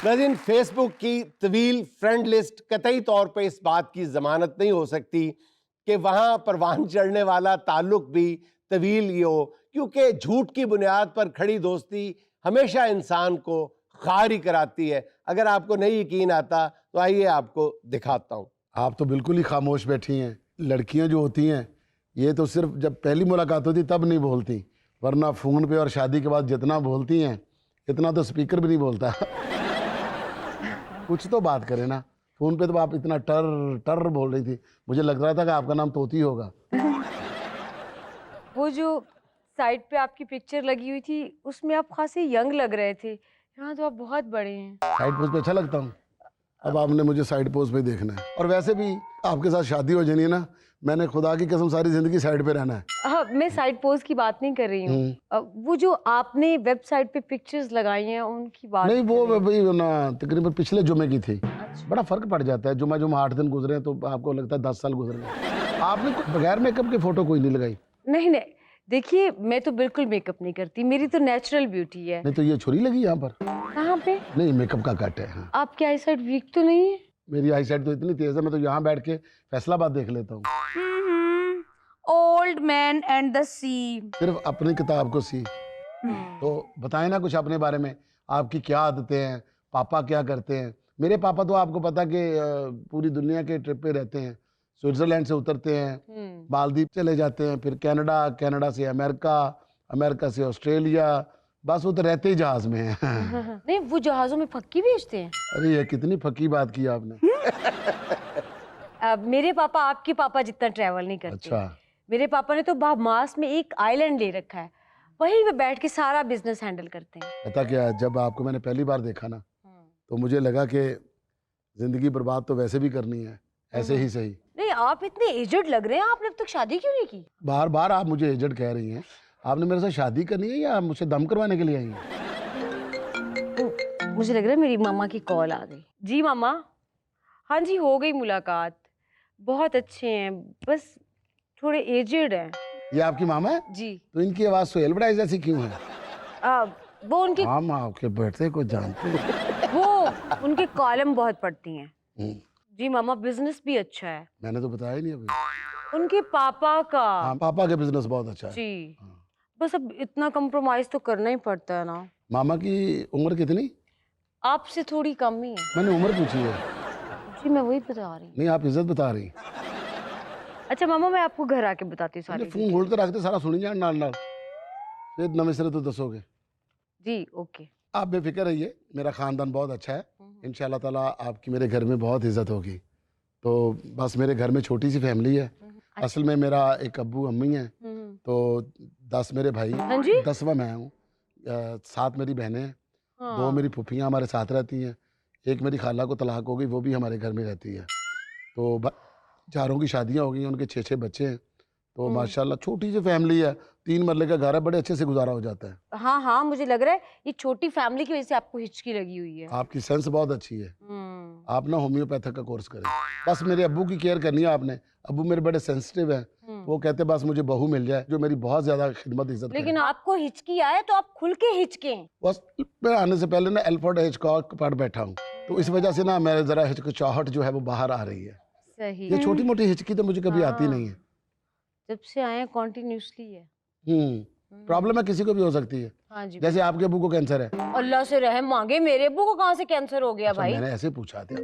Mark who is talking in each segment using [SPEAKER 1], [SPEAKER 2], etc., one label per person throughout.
[SPEAKER 1] नाज़रीन, फेसबुक की तवील फ्रेंड लिस्ट कतई तौर पे इस बात की जमानत नहीं हो सकती कि वहां परवान चढ़ने वाला ताल्लुक भी तवील ही हो, क्योंकि झूठ की बुनियाद पर खड़ी दोस्ती हमेशा इंसान को खारी कराती है। अगर आपको नहीं यकीन आता तो आइए आपको दिखाता हूँ।
[SPEAKER 2] आप तो बिल्कुल ही खामोश बैठी हैं। लड़कियां जो होती हैं ये तो सिर्फ जब पहली मुलाकात होती तब नहीं बोलती, वरना फ़ोन पे और शादी के बाद जितना बोलती हैं इतना तो स्पीकर भी नहीं बोलता। कुछ तो बात करें ना, फ़ोन पे तो आप इतना टर टर बोल रही थी, मुझे लग रहा था कि आपका नाम तोती होगा।
[SPEAKER 3] वो जो साइड पे आपकी पिक्चर लगी हुई थी उसमें आप खासे यंग लग रहे थे, यहाँ तो आप बहुत बड़े हैं।
[SPEAKER 2] साइड पोज पे अच्छा लगता हूँ? अब आपने मुझे साइड पोज पे देखना है, और वैसे भी आपके साथ शादी हो जानी है ना, मैंने खुदा की कसम सारी ज़िंदगी साइड पे रहना है।
[SPEAKER 3] हाँ, मैं साइड पोज की बात नहीं कर रही हूँ। वो जो आपने वेबसाइट पे पिक्चर्स लगाई हैं उनकी बात
[SPEAKER 2] नहीं,
[SPEAKER 3] कर
[SPEAKER 2] वो
[SPEAKER 3] रही हूँ।
[SPEAKER 2] भाई ना तकरीबन पिछले जुमे की थी।
[SPEAKER 3] अच्छा।
[SPEAKER 2] बड़ा फर्क पड़ जाता है, जुमा जुमा 8 दिन गुजरे तो आपको लगता है 10 साल गुजर गए। आपने बगैर मेकअप के फोटो कोई नहीं लगाई।
[SPEAKER 3] नहीं नहीं, देखिए मैं तो बिल्कुल मेकअप नहीं करती, मेरी तो नेचुरल ब्यूटी है।
[SPEAKER 2] नहीं तो ये छुरी लगी यहाँ पर?
[SPEAKER 3] कहाँ पे?
[SPEAKER 2] नहीं, मेकअप का कट है। हाँ,
[SPEAKER 3] आपकी आई साइड वीक तो नहीं है?
[SPEAKER 2] मेरी आई साइड तो इतनी तेज है, मैं तो यहाँ बैठ के फैसलाबाद देख लेता हूँ।
[SPEAKER 4] ओल्ड मैन एंड द सी।
[SPEAKER 2] सिर्फ अपनी किताब को सी। तो बताएं ना कुछ अपने बारे में, आपकी क्या आदतें हैं, पापा क्या करते हैं? मेरे पापा तो आपको पता कि पूरी दुनिया के ट्रिप पे रहते हैं। स्विट्जरलैंड से उतरते हैं, मालदीव चले जाते हैं, फिर कनाडा, कनाडा से अमेरिका, अमेरिका से ऑस्ट्रेलिया, बस वो तो रहते ही जहाज में हैं।
[SPEAKER 3] नहीं, वो जहाजों में फक्की भेजते हैं।
[SPEAKER 2] अरे ये कितनी फकी बात की आपने।
[SPEAKER 3] मेरे पापा आपके पापा जितना ट्रैवल नहीं करते।
[SPEAKER 2] अच्छा,
[SPEAKER 3] मेरे पापा ने तो बहामास में एक आइलैंड ले रखा है, वहीं पे बैठ के सारा बिजनेस हैंडल करते हैं।
[SPEAKER 2] पता क्या, जब आपको मैंने पहली बार देखा ना तो मुझे लगा कि जिंदगी बर्बाद तो वैसे भी करनी है, ऐसे ही सही।
[SPEAKER 3] नहीं, आप इतने एजड लग रहे हैं, आपने अब तक शादी क्यों नहीं की?
[SPEAKER 2] बार बार आप मुझे एजेड कह रही हैं। आपने मेरे साथ शादी करनी है या मुझसे दम करवाने के लिए आई हैं?
[SPEAKER 3] मुझे लग रहा है मेरी मामा की कॉल आ गई। जी मामा। हाँ जी, हो गई मुलाकात। बहुत अच्छे हैं, बस थोड़े एजेड हैं।
[SPEAKER 2] ये आपकी मामा है?
[SPEAKER 3] जी।
[SPEAKER 2] तो इनकी आवाज सोहेल बड़ाई जैसी क्यों है?
[SPEAKER 3] वो उनके
[SPEAKER 2] हम आपके बेटे को जानते हैं।
[SPEAKER 3] वो उनके कॉलम बहुत पढ़ती हैं।
[SPEAKER 2] हम्म,
[SPEAKER 3] जी मामा, बिजनेस भी अच्छा है
[SPEAKER 2] मैंने तो बताया ही नहीं अभी।
[SPEAKER 3] उनके पापा का।
[SPEAKER 2] हाँ, पापा का बिजनेस बहुत अच्छा है।
[SPEAKER 3] जी।
[SPEAKER 2] हाँ।
[SPEAKER 3] बस अब इतना कंप्रोमाइज तो करना ही पड़ता है ना।
[SPEAKER 2] मामा की उम्र कितनी?
[SPEAKER 3] आपसे थोड़ी कम ही है।
[SPEAKER 2] मैंने उम्र पूछी है।
[SPEAKER 3] जी, मैं वही बता रही हूँ।
[SPEAKER 2] नहीं, आप इज्जत बता रही।
[SPEAKER 3] अच्छा मामा, मैं आपको घर आके बताती हूँ सारी
[SPEAKER 2] फोन होल्ड तो रखते सारा सुनी जान नाल नाल, फिर नवे सिरे तो दसोगे।
[SPEAKER 3] जी ओके।
[SPEAKER 2] आप बेफिक्र रहिए, मेरा ख़ानदान बहुत अच्छा है। इंशाल्लाह ताला आपकी मेरे घर में बहुत इज़्ज़त होगी। तो बस मेरे घर में छोटी सी फैमिली है। असल में मेरा एक अब्बू अम्मी है, तो 10 मेरे भाई,
[SPEAKER 3] हाँ जी?
[SPEAKER 2] 10वां मैं हूँ। 7 मेरी बहनें हैं, 2
[SPEAKER 3] हाँ।
[SPEAKER 2] मेरी फूफियाँ हमारे साथ रहती हैं, एक मेरी खाला को तलाक हो गई, वो भी हमारे घर में रहती है। तो चारों की शादियाँ हो गई हैं, उनके 6-6 बच्चे हैं। तो माशाल्लाह छोटी सी फैमिली है, 3 मरले का घर है, बड़े अच्छे से गुजारा हो जाता है।
[SPEAKER 3] हाँ हाँ, मुझे लग रहा है ये छोटी फैमिली की वजह से आपको हिचकी लगी हुई है।
[SPEAKER 2] आपकी सेंस बहुत अच्छी है।
[SPEAKER 3] हम्म।
[SPEAKER 2] आप ना होम्योपैथिक का कोर्स करें। बस मेरे अब्बू की केयर करनी है आपने। अब्बू मेरे बड़े सेंसिटिव हैं, वो कहते बस मुझे बहू मिल जाए जो मेरी बहुत ज्यादा खिदमत इज्जत करे।
[SPEAKER 3] लेकिन आपको हिचकी आए तो आप खुल के हिचकें।
[SPEAKER 2] बस मैं आने से पहले ना एल्फ्रेड हिचकॉक पढ़ बैठा हूँ, तो इस वजह से ना मेरे जरा हिचकिचाहट जो है वो बाहर आ रही है।
[SPEAKER 3] सही।
[SPEAKER 2] ये छोटी मोटी हिचकी तो मुझे कभी आती नहीं है।
[SPEAKER 3] जब से आए हैं कॉन्टिन्यूसली है।
[SPEAKER 2] प्रॉब्लम है, किसी को भी हो सकती है।
[SPEAKER 3] हाँ जी।
[SPEAKER 2] जैसे आपके अब्बू को कैंसर है।
[SPEAKER 3] अल्लाह से रहम मांगे, मेरे अब्बू को कहाँ से कैंसर हो गया
[SPEAKER 2] अच्छा,
[SPEAKER 3] भाई?
[SPEAKER 2] मैंने ऐसे पूछा था,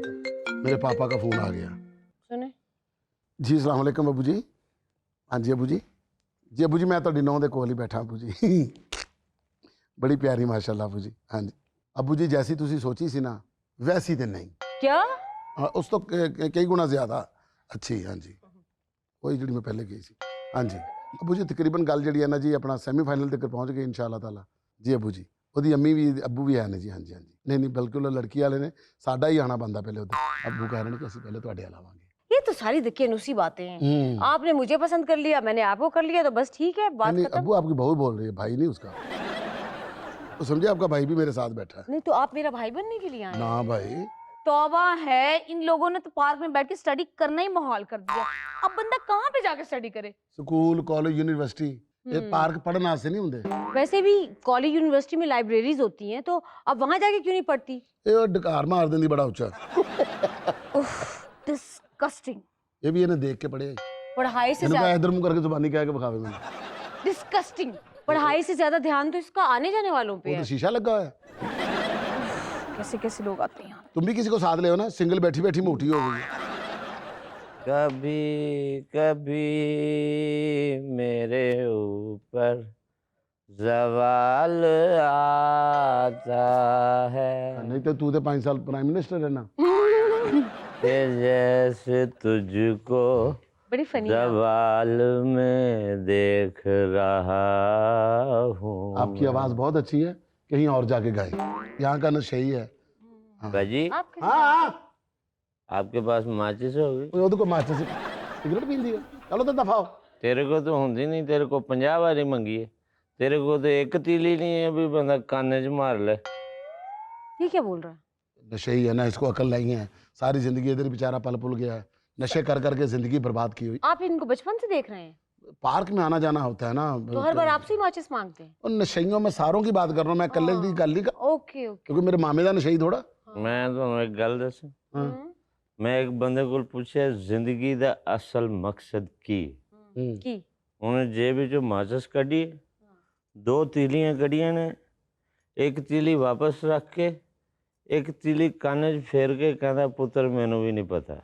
[SPEAKER 2] मेरे पापा का फोन आ गया।
[SPEAKER 3] सुने।
[SPEAKER 2] जी अस्सलाम वालेकुम अब्बू जी। हाँ जी अब्बू जी। जी अब्बू जी, मैं तो नौ दे कोल ही बैठा अब्बू जी। बड़ी प्यारी माशाल्लाह अब्बू जी। हाँ जी अब्बू जी, जैसी तुसी सोची सी ना वैसी तो नहीं।
[SPEAKER 3] क्या?
[SPEAKER 2] हाँ, उस तो कई गुना ज्यादा अच्छी। हाँ जी, वही जी मैं पहले गई सी। हाँ जी अब्बू जी, तकरीबन गल जी है ना जी अपना सैमीफाइनल तक पहुँच गए इंशाअल्लाह ताला। जी अब्बू जी, ਉਹਦੀ अम्मी भी अब्बू भी है ने जी। हाँ जी हाँ जी, नहीं नहीं बिल्कुल लड़की वाले ने साडा ही आना बनता पहले उधर। अब्बू कह रहे हैं कि असं पहले तुहाडे वाल आवांगे।
[SPEAKER 3] ये तो सारी दकियानूसी बातें हैं। आपने मुझे पसंद कर लिया, मैंने आपको कर लिया, तो बस ठीक है, बात
[SPEAKER 2] नहीं
[SPEAKER 3] खत्म।
[SPEAKER 2] अब्बू आपकी बहू बोल रही है, भाई नहीं उसका। तो समझे आपका भाई भी मेरे साथ बैठा है।
[SPEAKER 3] नहीं तो आप मेरा भाई बनने के लिए आए हैं?
[SPEAKER 2] ना भाई,
[SPEAKER 4] तौबा है, इन लोगों ने तो पार्क में बैठ के स्टडी करना ही माहौल कर दिया। अब बंदा कहाँ पे जाके स्टडी करे?
[SPEAKER 2] स्कूल कॉलेज यूनिवर्सिटी ये पार्क पढ़न वास्ते नहीं होंगे।
[SPEAKER 3] वैसे भी कॉलेज यूनिवर्सिटी में लाइब्रेरीज होती हैं, तो अब वहां जाके क्यों नहीं पढ़ती?
[SPEAKER 2] ये डकार मार देंदी बड़ा ऊंचा।
[SPEAKER 4] डिस्गस्टिंग।
[SPEAKER 2] ये भी इन्हें देख के पढ़े।
[SPEAKER 3] पढ़ाई से
[SPEAKER 2] इन्होंने कहा
[SPEAKER 3] ज्यादा
[SPEAKER 2] इधर मुंह करके जुबानी क्या के बखावे में।
[SPEAKER 3] डिस्गस्टिंग। पढ़ाई से ज्यादा ध्यान तो इसका आने जाने वालों पे
[SPEAKER 2] वो
[SPEAKER 3] है।
[SPEAKER 2] तो शीशा लगा हुआ है।
[SPEAKER 4] कैसे कैसे लोग आते हैं यहाँ।
[SPEAKER 2] तुम भी किसी को साथ ले हो ना, सिंगल बैठी बैठी मोटी हो गई।
[SPEAKER 5] कभी कभी मेरे ऊपर जवाल आता है
[SPEAKER 2] नहीं तो तू तो 5 साल प्राइम मिनिस्टर है ना।
[SPEAKER 5] कि जैसे तुझको
[SPEAKER 3] बड़ी फनी।
[SPEAKER 5] जवाल में देख रहा हूँ।
[SPEAKER 2] आपकी आवाज बहुत अच्छी है, कहीं और जाके गाए। यहाँ का नशे ही है।
[SPEAKER 5] बाजी,
[SPEAKER 3] आप
[SPEAKER 2] हाँ
[SPEAKER 5] आपके पास माचिस होगी?
[SPEAKER 2] वो तो मास्टर से सिगरेट पींदी है। चलो तो दफा हो।
[SPEAKER 5] तेरे को तो होंगी नहीं, तेरे को 50 बारी मंगी है, तेरे को तो एक तीली नहीं है, अभी बंदा काने च मार ले।
[SPEAKER 3] ये क्या बोल रहा है?
[SPEAKER 2] नशे ही है ना, इसको अकल नहीं है। सारी जिंदगी इधर बेचारा पल पुल गया है, नशे कर करके जिंदगी बर्बाद की हुई।
[SPEAKER 3] आप इनको बचपन से देख रहे हैं,
[SPEAKER 2] पार्क में आना जाना होता है ना,
[SPEAKER 3] तो हर बार आपसे ही माचिस मांगते हैं।
[SPEAKER 2] और नशेइयों में सारों की बात कर रहा हूँ मैं, कल्ले दी गल नहीं कर,
[SPEAKER 3] ओके ओके।
[SPEAKER 2] क्योंकि मेरे मामे का नशेई थोड़ा।
[SPEAKER 5] मैं तो एक गल दस,
[SPEAKER 2] हाँ।
[SPEAKER 5] मैं एक बंदे को पूछा जिंदगी दा असल मकसद की,
[SPEAKER 3] की
[SPEAKER 5] उन्हें जेब चो माचिस कढ़ी, 2 तीलियां कढ़ियां ने, एक तीली वापस रख के एक तीली काने च फेर के कहता पुत्र मैनू भी नहीं पता।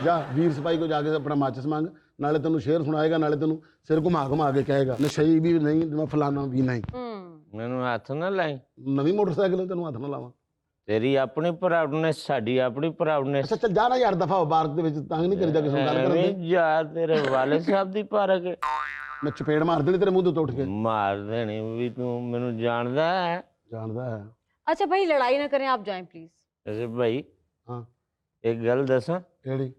[SPEAKER 2] जा वीर सिपाही को जाके अपना माचिस मांग, नाले तेन शेर सुनाएगा, नाले तेन सिर घुमा घुमा के कहेगा नशेई भी नहीं, मैं फलाना भी नहीं।
[SPEAKER 5] मैनू हाथ ना लाई,
[SPEAKER 2] नवी मोटरसाइकिल तेन हाथ ना लावा।
[SPEAKER 5] तेरी अपनी प्राउडनेस, साडी अपनी प्राउडनेस।
[SPEAKER 2] अच्छा चल जा ना यार, दफा हो। पार्क ਦੇ ਵਿੱਚ ਤੰਗ नहीं करी जा किसी गल करन
[SPEAKER 5] ਐਵੇਂ ਯਾਰ ਤੇਰੇ ਵਾਲੇ ਸਾਹਿਬ ਦੀ ਪਾਰਕ ਹੈ।
[SPEAKER 2] मैं चपेड़ मार देनी तेरे मुंह तो उठ के।
[SPEAKER 5] ਮਾਰ ਦੇਣੀ ਵੀ ਤੂੰ ਮੈਨੂੰ ਜਾਣਦਾ ਹੈ।
[SPEAKER 2] जानदा है।
[SPEAKER 3] अच्छा भाई लड़ाई ना करें, आप जाएं प्लीज।
[SPEAKER 5] ਐਸੇ ਭਾਈ
[SPEAKER 2] हाँ
[SPEAKER 5] ਇੱਕ ਗੱਲ ਦੱਸਾਂ,
[SPEAKER 2] केड़ी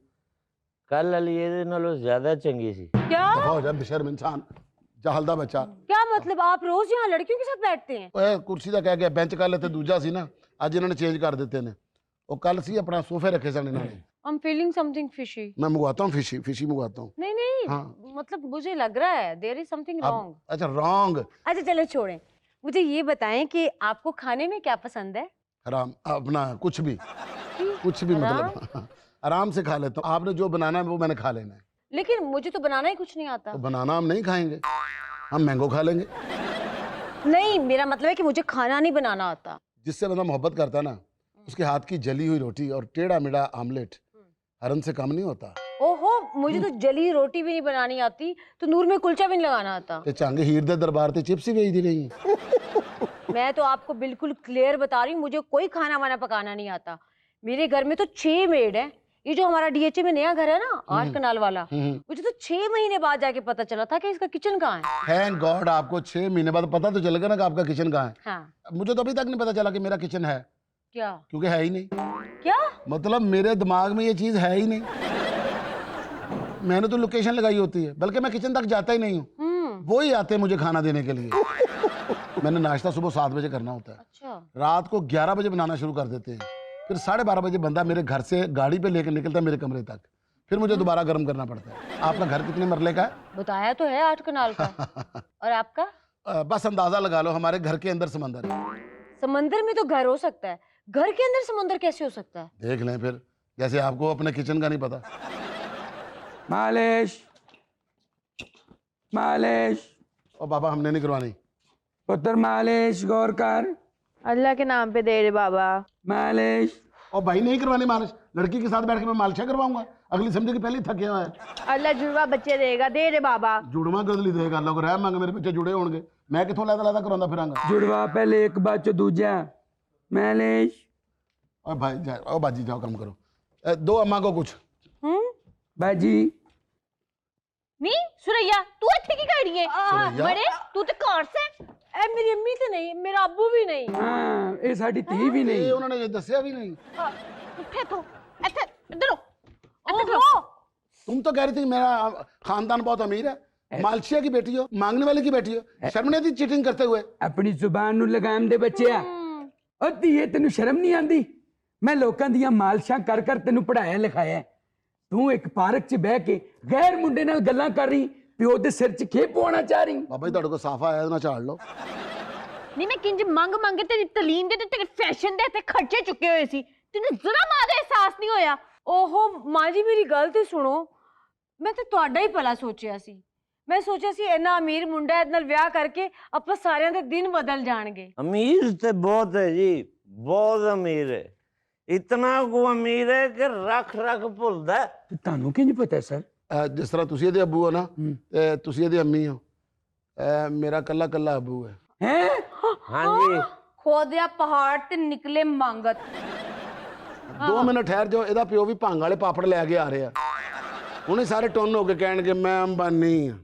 [SPEAKER 5] ਕੱਲ ਵਾਲੀ ਇਹਦੇ ਨਾਲੋਂ ਜ਼ਿਆਦਾ ਚੰਗੀ ਸੀ।
[SPEAKER 3] क्या
[SPEAKER 2] दफा हो जा बेशर्म इंसान, जहलदा बच्चा।
[SPEAKER 3] क्या मतलब? आप रोज यहाँ लड़कियों के साथ बैठते हैं?
[SPEAKER 2] ओए कुर्सी दा कह गया, बेंच कर लेते दूजा सी ना, ਅੱਜ ਇਹਨਾਂ ਨੇ ਚੇਂਜ ਕਰ ਦਿੱਤੇ ਨੇ। ਉਹ ਕੱਲ ਸੀ ਆਪਣਾ सोफे रखे सन इन्होंने।
[SPEAKER 3] I'm feeling something fishy.
[SPEAKER 2] मैं मंगवाता हूँ फिशी, फिशी मंगवाता हूँ।
[SPEAKER 3] नहीं नहीं,
[SPEAKER 2] हाँ।
[SPEAKER 3] मतलब मुझे लग रहा है there is something wrong.
[SPEAKER 2] अच्छा रॉन्ग।
[SPEAKER 3] अच्छा चलो छोड़ें, मुझे ये बताएं कि आपको खाने में क्या पसंद है?
[SPEAKER 2] हराम अपना कुछ भी मतलब आराम से खा लेता हूँ। आपने जो बनाना है वो मैंने खा लेना है।
[SPEAKER 3] लेकिन मुझे तो बनाना ही कुछ नहीं आता।
[SPEAKER 2] तो बनाना हम नहीं खाएंगे, हम मैंगो खा लेंगे।
[SPEAKER 3] नहीं, मेरा मतलब है कि मुझे खाना नहीं बनाना आता।
[SPEAKER 2] जिससे बंदा मोहब्बत करता है ना, उसके हाथ की जली हुई रोटी और टेढ़ा मेढ़ा आमलेट हरन से कम नहीं होता।
[SPEAKER 3] ओहो, मुझे तो जली रोटी भी नहीं बनानी आती, तो नूर में कुलचा भी नहीं लगाना आता।
[SPEAKER 2] ते चंग हीर दे दरबार ते चिप्स ही बेचती रही।
[SPEAKER 3] मैं तो आपको बिल्कुल क्लियर बता रही हूँ, मुझे कोई खाना वाना पकाना नहीं आता। मेरे घर में तो 6 मेड है। ये जो हमारा डीएचए में नया घर है ना, 8 कनाल वाला, मुझे तो 6 महीने बाद जाके पता चला था कि इसका किचन कहाँ है।
[SPEAKER 2] थैंक गॉड आपको 6 महीने बाद पता तो चलेगा ना कि आपका किचन कहाँ है।
[SPEAKER 3] हाँ।
[SPEAKER 2] मुझे तो अभी तक नहीं पता चला कि मेरा किचन है,
[SPEAKER 3] क्या
[SPEAKER 2] क्योंकि है ही नहीं।
[SPEAKER 3] क्या
[SPEAKER 2] मतलब मेरे दिमाग में ये चीज है ही नहीं। मैंने तो लोकेशन लगाई होती है, बल्कि मैं किचन तक जाता ही नहीं हूँ, वो ही आते हैं मुझे खाना देने के लिए। मैंने नाश्ता सुबह 7 बजे करना होता है,
[SPEAKER 3] अच्छा।
[SPEAKER 2] रात को 11 बजे बनाना शुरू कर देते हैं, फिर 12:30 बजे बंदा मेरे घर से गाड़ी पे लेकर निकलता है मेरे कमरे तक, फिर मुझे दोबारा गर्म करना पड़ता है। आपका घर कितने मरले का है?
[SPEAKER 3] बताया तो है 8 कनाल का। और आपका?
[SPEAKER 2] बस अंदाजा लगा लो, हमारे घर के अंदर समंदर है।
[SPEAKER 3] समंदर में तो घर हो सकता है, घर के अंदर समंदर कैसे हो सकता है?
[SPEAKER 2] देख लें फिर, जैसे आपको अपने किचन का नहीं पता।
[SPEAKER 6] मालिश मालिश
[SPEAKER 2] और बाबा हमने नहीं करवानी।
[SPEAKER 6] पुत्र मालिश गौर कर।
[SPEAKER 7] अल्लाह के नाम पे दे रहे बाबा।
[SPEAKER 6] मालिश
[SPEAKER 2] और भाई नहीं करवानी मालिश, लड़की के साथ बैठ के मैं मालिशा करवाऊंगा, अगली समझे कि पहले ही थके हुआ है।
[SPEAKER 7] अल्लाह जुड़वा बच्चे देगा, दे रहे बाबा।
[SPEAKER 2] जुड़वा गदली देगा, लोग रह मांगे मेरे बच्चे जुड़े होंगे, मैं कितों लैदा लैदा करवांदा फिरांगा।
[SPEAKER 6] जुड़वा पहले एक बाद चो दूजा। मालिश।
[SPEAKER 2] और भाई जाओ, और बाजी जाओ काम करो। दो अम्मा को कुछ।
[SPEAKER 6] बाजी
[SPEAKER 4] नी सुरैया तू इत्थे की कर रही है?
[SPEAKER 2] सुरैया?
[SPEAKER 4] बड़े तू तो कार से
[SPEAKER 3] ए, मेरी अम्मी तो नहीं, मेरा अब्बू भी नहीं।
[SPEAKER 6] हाँ ये साड़ी धी भी
[SPEAKER 2] ये
[SPEAKER 6] नहीं।
[SPEAKER 2] उन्होंने ये दसिया भी नहीं।
[SPEAKER 4] उठे तो इत्थे इधर
[SPEAKER 3] ओहो,
[SPEAKER 2] तुम तो कह रही थी मेरा खानदान बहुत अमीर है, मालशिया की बेटी हो, मांगने वाले की बेटी हो, शर्म नहीं आती चीटिंग करते हुए?
[SPEAKER 6] अपनी जुबान नू लगाम दे बच्चिया। और धीए तेनू शर्म नहीं आंदी? मैं लोकां दियां मालशां कर कर तेनू पढ़ाया लिखाया है। तू एक पार्क च बह के गैर मुंडे नाल गल्लां कर रही, ਪਿਓ ਦੇ ਸਿਰ 'ਚ ਖੇ ਪਵਾਉਣਾ ਚਾਹ ਰਹੀ
[SPEAKER 2] बाबा जी ਤੁਹਾਡੇ ਕੋਲ ਸਾਫਾ ਆਇਆ ਨਾ ਝਾੜ ਲਓ
[SPEAKER 4] ਨਹੀਂ ਮੈਂ ਕਿੰਜ ਮੰਗ ਮੰਗੇ ਤੇਰੀ ਤਾਲੀਮ ਦੇ ਤੇ ਤੇਰੇ ਫੈਸ਼ਨ ਦੇ ਤੇ ਖਰਚੇ ਚੁੱਕੇ ਹੋਏ ਸੀ ਤੈਨੂੰ ਜ਼ਰਾ ਮਾਂ ਦਾ ਅਹਿਸਾਸ ਨਹੀਂ ਹੋਇਆ।
[SPEAKER 3] ਓਹੋ ਮਾਂ ਜੀ ਮੇਰੀ ਗੱਲ ਤੇ ਸੁਣੋ, ਮੈਂ ਤਾਂ ਤੁਹਾਡਾ ਹੀ ਭਲਾ ਸੋਚਿਆ ਸੀ। ਮੈਂ ਸੋਚਿਆ ਸੀ ਇੰਨਾ ਅਮੀਰ ਮੁੰਡਾ ਇਹਦੇ ਨਾਲ ਵਿਆਹ ਕਰਕੇ ਆਪਾਂ ਸਾਰਿਆਂ ਦੇ ਦਿਨ ਬਦਲ ਜਾਣਗੇ।
[SPEAKER 5] अमीर तो बहुत है जी, बहुत अमीर है। इतना को अमीर है कि रख रख भुलदा है।
[SPEAKER 6] ਤੇ ਤੁਹਾਨੂੰ ਕਿੰਜ ਪਤਾ ਸਰ?
[SPEAKER 2] ਜਿਸ ਤਰ੍ਹਾਂ ਤੁਸੀਂ ਇਹਦੇ ਅੱਬੂ ਹੋ ਨਾ ਤੇ ਤੁਸੀਂ ਇਹਦੀ ਅੰਮੀ ਹੋ, ਮੇਰਾ ਕੱਲਾ ਕੱਲਾ ਅੱਬੂ ਹੈ।
[SPEAKER 6] ਹੈ
[SPEAKER 5] हाँ जी,
[SPEAKER 4] ਖੋਦਿਆ ਪਹਾੜ ਤੇ ਨਿਕਲੇ ਮੰਗਤ।
[SPEAKER 2] 2 ਮਿੰਟ ਠਹਿਰ ਜਾਓ, ਇਹਦਾ ਪਿਓ ਵੀ ਭੰਗ ਵਾਲੇ ਪਾਪੜ ਲੈ ਕੇ ਆ ਰਿਹਾ। ਹੁਣੇ ਸਾਰੇ ਟੁੰਨ ਹੋ ਕੇ ਕਹਿਣਗੇ ਮੈਂ ਅੰਬਾਨੀ ਹਾਂ।